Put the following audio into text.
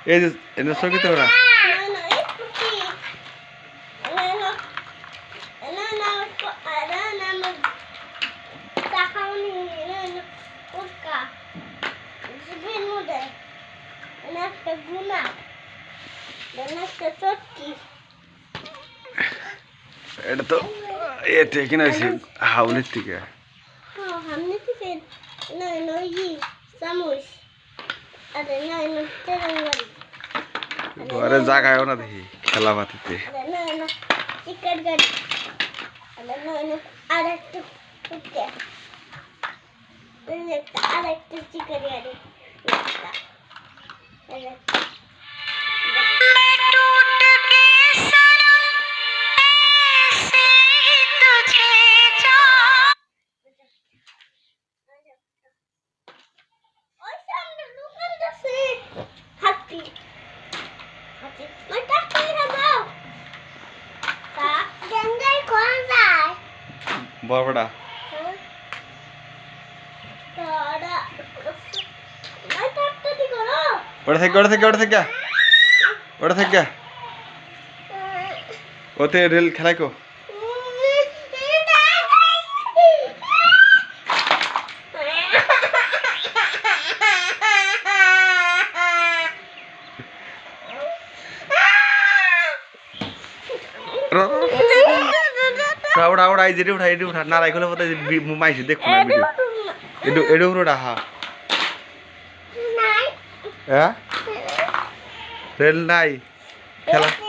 এই যে এনে সকি তো না এটা তো এতে কিনা হাউলির থেকে ঘরে জাগায়ও না দেখি খেলা পাতিতে চিকেন গাড়ি আর একটা চিকেন গাড়ি বড়টা ওটা থেকে ওতে রেল খেলাই কো उड़ा आई जेडी उठा ना राइखले पता माइसी देखो ना वीडियो एडो उड़ा हा नाइ रेल नाइ खेला